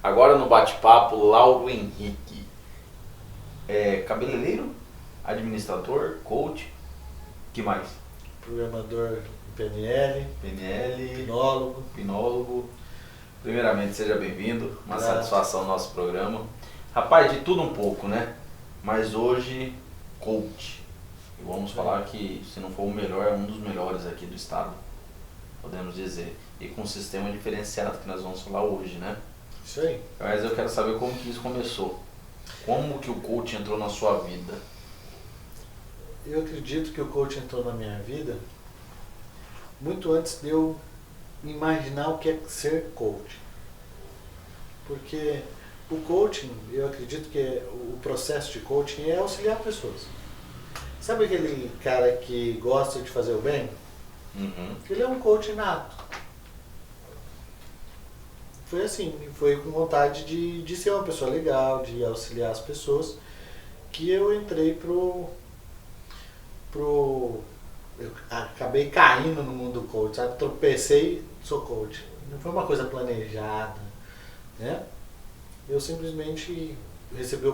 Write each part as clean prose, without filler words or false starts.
Agora no bate-papo, Lauro Henrique. Cabeleireiro, administrador, coach, que mais? Programador PNL, PNL, pinólogo. Primeiramente, seja bem-vindo, uma Graças. satisfação no nosso programa. Rapaz, de tudo um pouco, né? Mas hoje, coach. E vamos falar que, se não for o melhor, é um dos melhores aqui do estado, podemos dizer. E com um sistema diferenciado que nós vamos falar hoje, né? Isso aí. Mas eu quero saber como que isso começou. Como que o coach entrou na sua vida? Eu acredito que o coach entrou na minha vida muito antes de eu imaginar o que é ser coach. Porque o coaching, eu acredito que o processo de coaching é auxiliar pessoas. Sabe aquele cara que gosta de fazer o bem? Uhum. Ele é um coach nato. Foi assim, foi com vontade de ser uma pessoa legal, de auxiliar as pessoas, que eu entrei eu acabei caindo no mundo do coach, sabe? Tropecei, sou coach. Não foi uma coisa planejada, né? Eu simplesmente recebi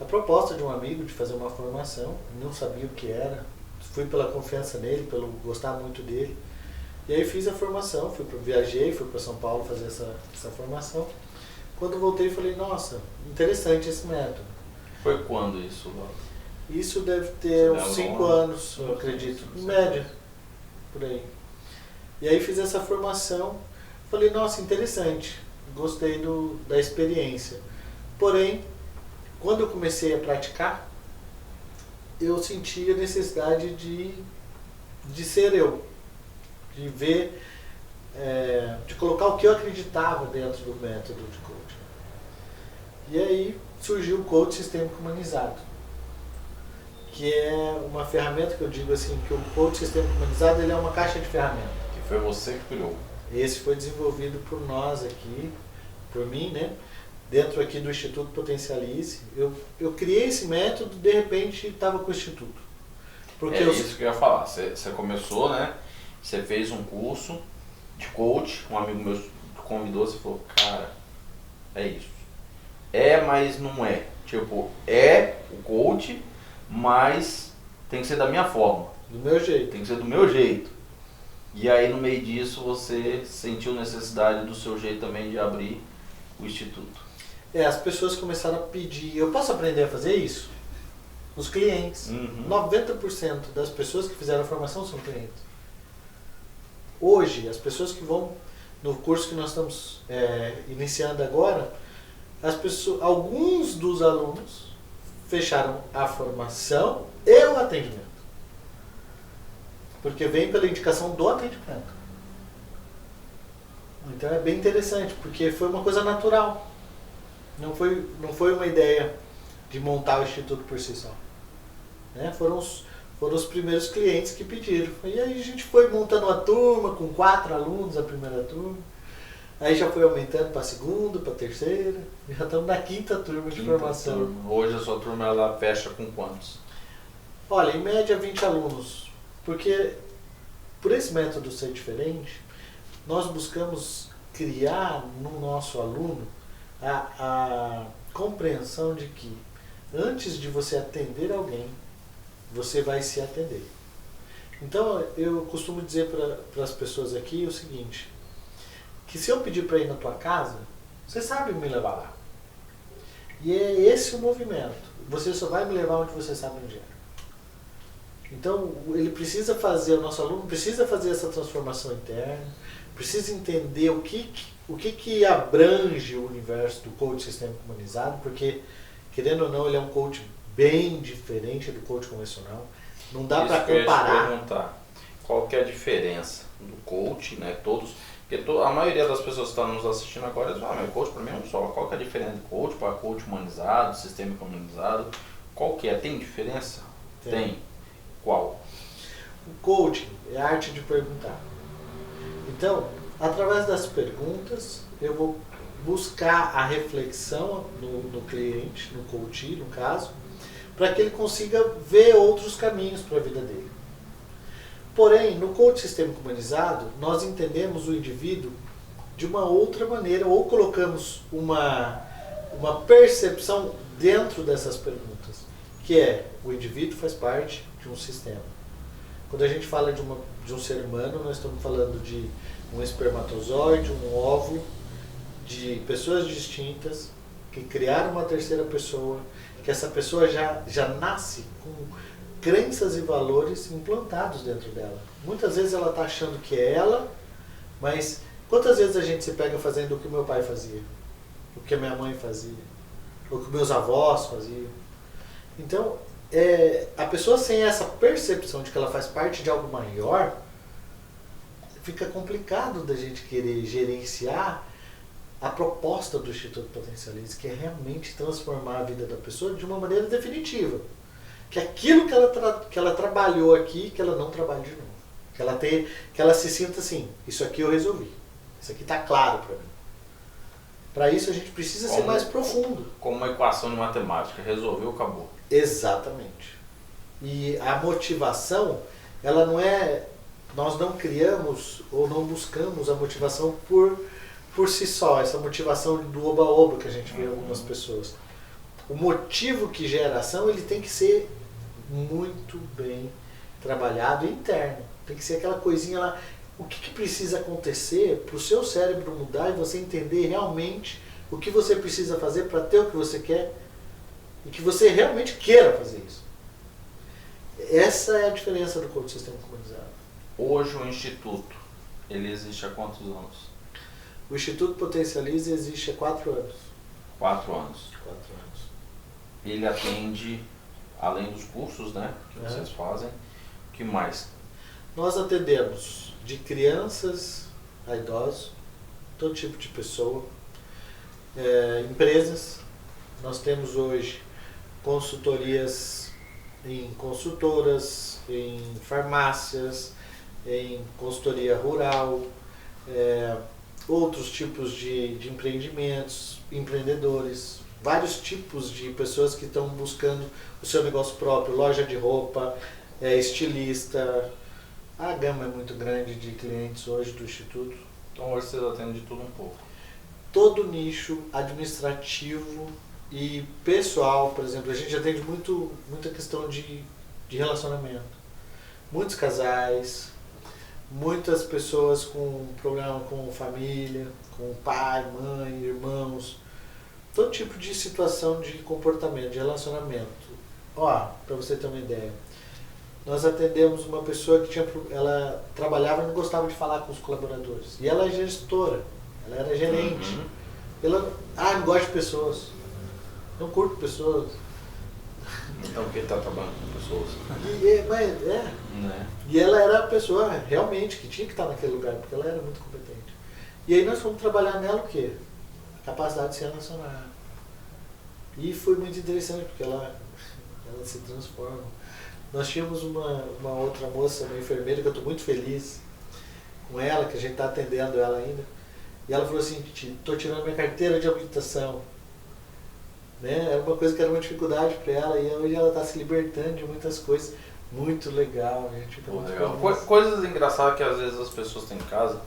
a proposta de um amigo de fazer uma formação, não sabia o que era, fui pela confiança nele, pelo gostar muito dele. E aí fiz a formação, viajei, fui para São Paulo fazer essa formação. Quando voltei falei, nossa, interessante esse método. Foi quando isso, Lauro? Isso deve ter Você uns lembra 5 um ano? anos, eu acredito, em média, por aí. E aí fiz essa formação, falei, nossa, interessante, gostei da experiência. Porém, quando eu comecei a praticar, eu senti a necessidade de ser eu, de ver, de colocar o que eu acreditava dentro do método de coaching. E aí surgiu o coach sistêmico humanizado, que é uma ferramenta que eu digo assim, que o coach sistêmico humanizado ele é uma caixa de ferramentas. Que foi você que criou. Esse foi desenvolvido por nós aqui, por mim, né? Dentro aqui do Instituto Potencialize. Eu criei esse método, de repente estava com o Instituto. Porque Isso que eu ia falar. Você começou, né? Você fez um curso de coach, um amigo meu convidou, você falou, cara, é isso. Mas não é. Tipo, é o coach, mas tem que ser da minha forma. do meu jeito. Tem que ser do meu jeito. E aí no meio disso você sentiu necessidade do seu jeito também de abrir o instituto. As pessoas começaram a pedir, eu posso aprender a fazer isso? Os clientes. Uhum. 90% das pessoas que fizeram a formação são clientes. Hoje, as pessoas que vão no curso que nós estamos iniciando agora, alguns dos alunos fecharam a formação e o atendimento. Porque vem pela indicação do atendimento. Então é bem interessante, porque foi uma coisa natural. Não foi uma ideia de montar o instituto por si só. Né? Foram os primeiros clientes que pediram. E aí a gente foi montando uma turma com 4 alunos, a primeira turma. Aí já foi aumentando para a segunda, para a terceira. Já estamos na 5ª turma de formação. Turma. Hoje a sua turma ela fecha com quantos? Olha, em média 20 alunos. Porque por esse método ser diferente, nós buscamos criar no nosso aluno a compreensão de que antes de você atender alguém, você vai se atender. Então eu costumo dizer para as pessoas aqui o seguinte, que se eu pedir para ir na tua casa, você sabe me levar lá. E é esse o movimento. Você só vai me levar onde você sabe onde é. Então ele precisa fazer, o nosso aluno precisa fazer essa transformação interna, precisa entender o que abrange o universo do coach sistêmico humanizado, porque, querendo ou não, ele é um coach bem diferente do coach convencional. Não dá para comparar. Eu ia te perguntar, qual que é a diferença do coach, né? Porque a maioria das pessoas que estão nos assistindo agora dizem, meu coach para mim é um só. Qual que é a diferença de coach para coach humanizado, sistêmico humanizado? Qual que é? Tem diferença? Tem. Qual? O coaching é a arte de perguntar. Então, através das perguntas, eu vou buscar a reflexão no cliente, no coach, no caso, para que ele consiga ver outros caminhos para a vida dele. Porém, no coach sistêmico humanizado, nós entendemos o indivíduo de uma outra maneira, ou colocamos uma percepção dentro dessas perguntas, que é, o indivíduo faz parte de um sistema. Quando a gente fala de um ser humano, nós estamos falando de um espermatozoide, um óvulo, de pessoas distintas, que criaram uma terceira pessoa, que essa pessoa já nasce com crenças e valores implantados dentro dela. Muitas vezes ela está achando que é ela, mas quantas vezes a gente se pega fazendo o que o meu pai fazia, o que a minha mãe fazia, o que meus avós faziam? Então, a pessoa sem essa percepção de que ela faz parte de algo maior, fica complicado da gente querer gerenciar a proposta do Instituto Potencialize, que é realmente transformar a vida da pessoa de uma maneira definitiva. Que aquilo que ela trabalhou aqui, que ela não trabalhe de novo. Que ela se sinta assim, isso aqui eu resolvi. Isso aqui está claro para mim. Para isso a gente precisa ser mais profundo. Como uma equação de matemática, resolveu, acabou. Exatamente. E a motivação, ela não é... Nós não criamos ou não buscamos a motivação por si só, essa motivação do oba-oba que a gente vê em algumas pessoas. O motivo que gera ação, ele tem que ser muito bem trabalhado e interno. Tem que ser aquela coisinha lá, o que precisa acontecer para o seu cérebro mudar e você entender realmente o que você precisa fazer para ter o que você quer e que você realmente queira fazer isso. Essa é a diferença do coach sistema comunizado. Hoje o Instituto, ele existe há quantos anos? O Instituto Potencialize existe há 4 anos. 4 anos. 4 anos. Ele atende, além dos cursos, né, que vocês fazem, o que mais? Nós atendemos de crianças a idosos, todo tipo de pessoa, empresas. Nós temos hoje consultorias em consultoras, em farmácias, em consultoria rural, outros tipos de empreendimentos, empreendedores, vários tipos de pessoas que estão buscando o seu negócio próprio, loja de roupa, estilista. A gama é muito grande de clientes hoje do Instituto. Então hoje vocês atendem de tudo um pouco. Todo nicho administrativo e pessoal, por exemplo, a gente atende muita questão de relacionamento. Muitos casais, muitas pessoas com problema com família, com pai, mãe, irmãos, todo tipo de situação de comportamento, de relacionamento. Ó, para você ter uma ideia, nós atendemos uma pessoa que ela trabalhava e não gostava de falar com os colaboradores. E ela é gestora, ela era gerente. Ela, não gosta de pessoas, não curto pessoas. Então o que ele está trabalhando com pessoas? Né? E ela era a pessoa realmente que tinha que estar naquele lugar, porque ela era muito competente. E aí nós fomos trabalhar nela o quê? A capacidade de se relacionar. E foi muito interessante, porque ela se transforma. Nós tínhamos uma outra moça, uma enfermeira, que eu estou muito feliz com ela, que a gente está atendendo ela ainda. E ela falou assim, estou tirando minha carteira de habilitação. Né? Era uma coisa que era uma dificuldade para ela, e hoje ela está se libertando de muitas coisas. Muito legal, a gente fica muito legal. feliz. Coisas engraçadas que às vezes as pessoas têm em casa.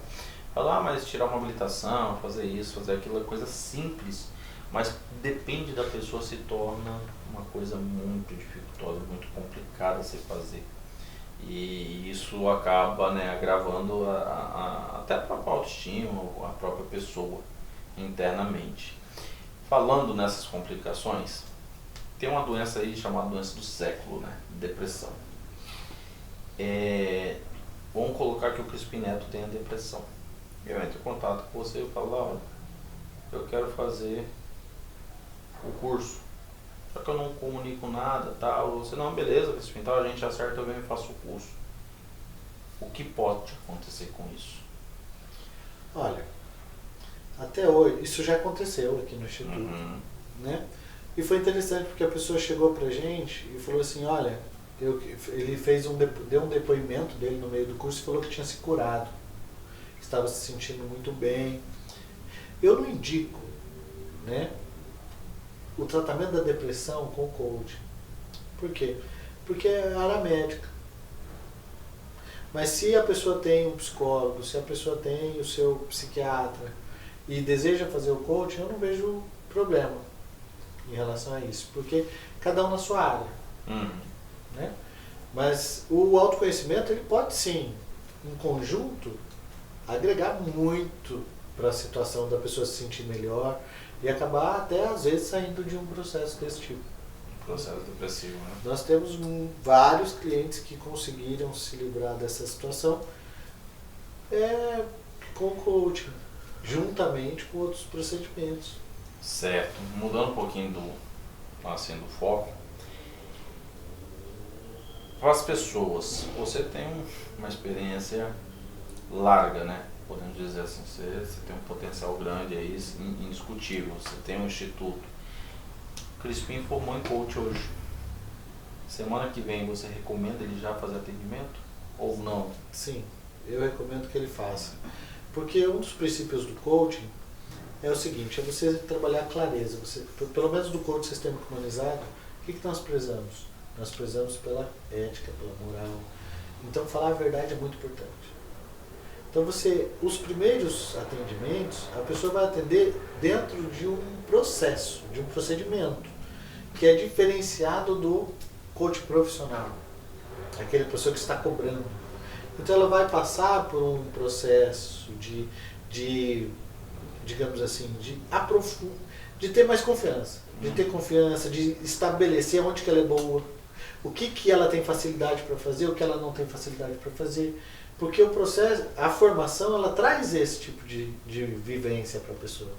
Falam, mas tirar uma habilitação, fazer isso, fazer aquilo, é coisa simples. Mas depende da pessoa, se torna uma coisa muito dificultosa, muito complicada a se fazer. E isso acaba, né, agravando até a própria autoestima, a própria pessoa internamente. Falando nessas complicações, tem uma doença aí chamada doença do século, né? Depressão. Vamos colocar que o Crispim Neto tenha depressão. Eu entro em contato com você e falo, olha, eu quero fazer o curso, só que eu não comunico nada, tal. Você, não, beleza, Crispim, então a gente acerta, eu venho e faço o curso. O que pode acontecer com isso? Olha, até hoje, isso já aconteceu aqui no Instituto, né? E foi interessante porque a pessoa chegou pra gente e falou assim, olha, ele deu um depoimento dele no meio do curso e falou que tinha se curado, que estava se sentindo muito bem. Eu não indico, né, o tratamento da depressão com o coaching. Por quê? Porque é área médica. Mas se a pessoa tem um psicólogo, se a pessoa tem o seu psiquiatra e deseja fazer o coaching, eu não vejo problema em relação a isso, porque cada um na sua área. Né? Mas o autoconhecimento, ele pode sim, em conjunto, agregar muito para a situação da pessoa se sentir melhor e acabar até às vezes saindo de um processo desse tipo. Processo depressivo, né? Nós temos vários clientes que conseguiram se livrar dessa situação com o coaching, juntamente com outros procedimentos. Certo. Mudando um pouquinho do foco, para as pessoas, você tem uma experiência larga, né? Podemos dizer assim, você tem um potencial grande aí, indiscutível. Você tem um instituto. Crispim formou em coach hoje. Semana que vem você recomenda ele já fazer atendimento ou não? Sim, eu recomendo que ele faça. Porque um dos princípios do coaching é o seguinte, é você trabalhar a clareza. Pelo menos do coaching sistêmico humanizado, o que nós prezamos? Nós prezamos pela ética, pela moral. Então falar a verdade é muito importante. Então os primeiros atendimentos, a pessoa vai atender dentro de um processo, de um procedimento, que é diferenciado do coach profissional, aquele pessoa que está cobrando. Então ela vai passar por um processo de digamos assim, de ter mais confiança, de estabelecer onde que ela é boa, o que ela tem facilidade para fazer, o que ela não tem facilidade para fazer. Porque o processo, a formação, ela traz esse tipo de vivência para a pessoa.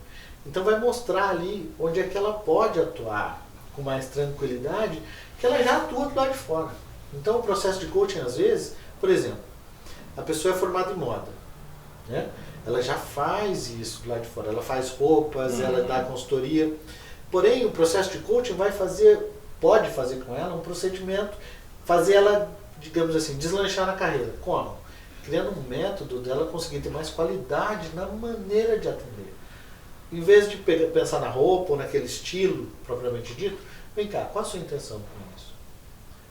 Então vai mostrar ali onde é que ela pode atuar com mais tranquilidade, que ela já atua do lado de fora. Então o processo de coaching, às vezes, por exemplo, a pessoa é formada em moda, né? Ela já faz isso do lado de fora, ela faz roupas, ela dá consultoria. Porém, o processo de coaching pode fazer com ela um procedimento, fazer ela, digamos assim, deslanchar na carreira. Como? Criando um método dela conseguir ter mais qualidade na maneira de atender. Em vez de pensar na roupa ou naquele estilo propriamente dito, vem cá, qual a sua intenção com isso?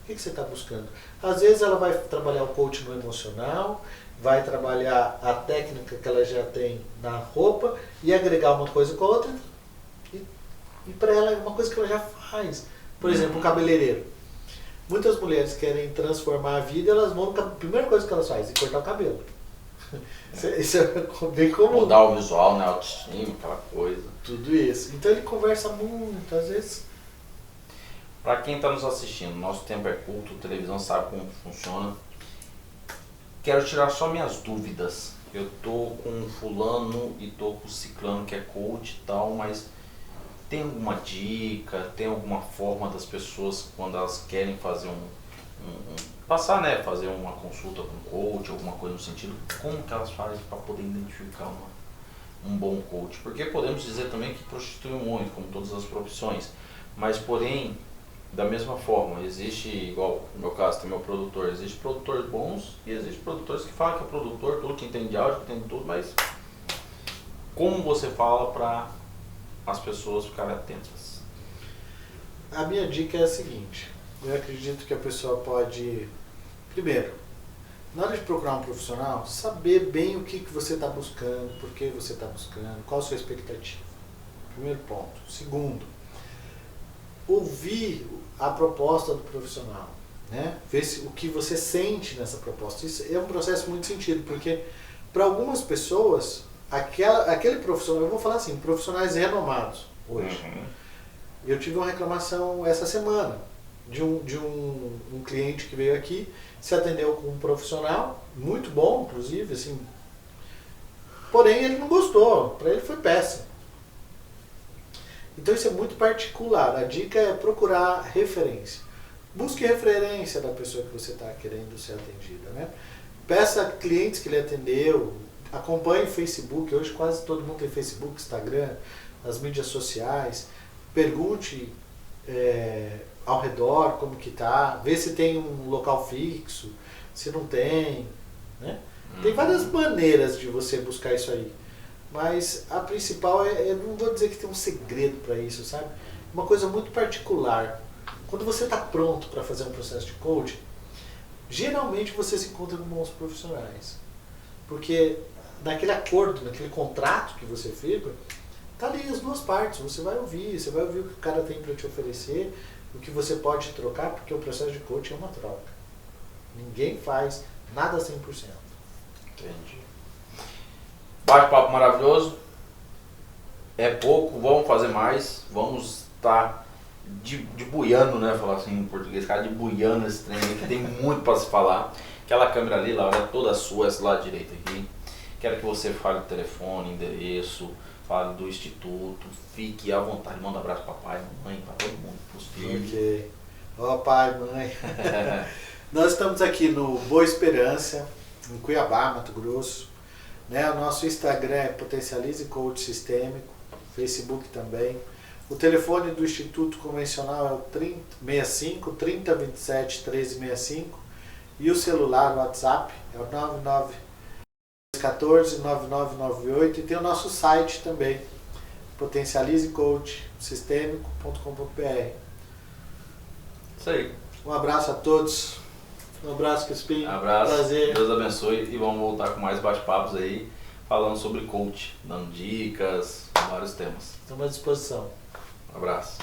O que você está buscando? Às vezes ela vai trabalhar o coaching no emocional, vai trabalhar a técnica que ela já tem na roupa e agregar uma coisa com a outra, e para ela é uma coisa que ela já faz. Por exemplo, o cabeleireiro. Muitas mulheres querem transformar a vida, elas vão, a primeira coisa que elas fazem é cortar o cabelo. Isso é bem comum. Mudar o visual, né? Autoestima, aquela coisa. Tudo isso. Então ele conversa muito, às vezes. Para quem está nos assistindo, nosso tempo é curto, a televisão sabe como funciona. Quero tirar só minhas dúvidas. Eu tô com fulano e tô com ciclano que é coach e tal, mas tem alguma dica, tem alguma forma das pessoas, quando elas querem fazer fazer uma consulta com coach, alguma coisa no sentido, como que elas fazem para poder identificar um bom coach? Porque podemos dizer também que prostitui muito, como todas as profissões, mas porém, da mesma forma, existe, igual no meu caso, tem meu produtor, existe produtores bons e existe produtores que falam que é produtor, tudo que entende de áudio, que entende tudo, mas como você fala para as pessoas ficarem atentas? A minha dica é a seguinte, eu acredito que a pessoa pode, primeiro, na hora de procurar um profissional, saber bem o que você está buscando, por que você está buscando, qual a sua expectativa. Primeiro ponto. Segundo, ouvir a proposta do profissional, né? Ver o que você sente nessa proposta. Isso é um processo muito sentido, porque para algumas pessoas, aquele profissional, eu vou falar assim, profissionais renomados hoje. Eu tive uma reclamação essa semana de um cliente que veio aqui, se atendeu com um profissional, muito bom, inclusive, assim, porém ele não gostou, para ele foi péssimo. Então isso é muito particular, a dica é procurar referência. Busque referência da pessoa que você está querendo ser atendida, né? Peça a clientes que ele atendeu, acompanhe o Facebook, hoje quase todo mundo tem Facebook, Instagram, as mídias sociais, pergunte ao redor como que tá, vê se tem um local fixo, se não tem, né? Tem várias maneiras de você buscar isso aí, mas a principal eu não vou dizer que tem um segredo para isso, sabe? Uma coisa muito particular. Quando você está pronto para fazer um processo de coaching, geralmente você se encontra com bons profissionais. Porque naquele acordo, naquele contrato que você firma, tá ali as duas partes. Você vai ouvir o que o cara tem para te oferecer, o que você pode trocar, porque o processo de coaching é uma troca. Ninguém faz nada 100%. Entendi. Bate-papo maravilhoso. É pouco, vamos fazer mais. Vamos estar de buiano, né? Falar assim em português, cara, de buiano esse trem aí, que tem muito para se falar. Aquela câmera ali, Laura, é toda sua, essa lado direito aqui. Quero que você fale o telefone, endereço, fale do instituto, fique à vontade. Manda um abraço para papai, mamãe, para todo mundo, para os filhos. Ok. Ó, pai, mãe. Nós estamos aqui no Boa Esperança, em Cuiabá, Mato Grosso. Né? O nosso Instagram é Potencialize Coach Sistêmico, Facebook também. O telefone do Instituto Convencional é o 65 3027 1365 e o celular, o WhatsApp, é o 9914 9998 e tem o nosso site também, potencializecoachsistemico.com.br. Isso aí. Um abraço a todos. Um abraço, Crispim. Abraço. Prazer. Deus abençoe e vamos voltar com mais bate-papos aí, falando sobre coach, dando dicas, vários temas. Estamos à disposição. Um abraço.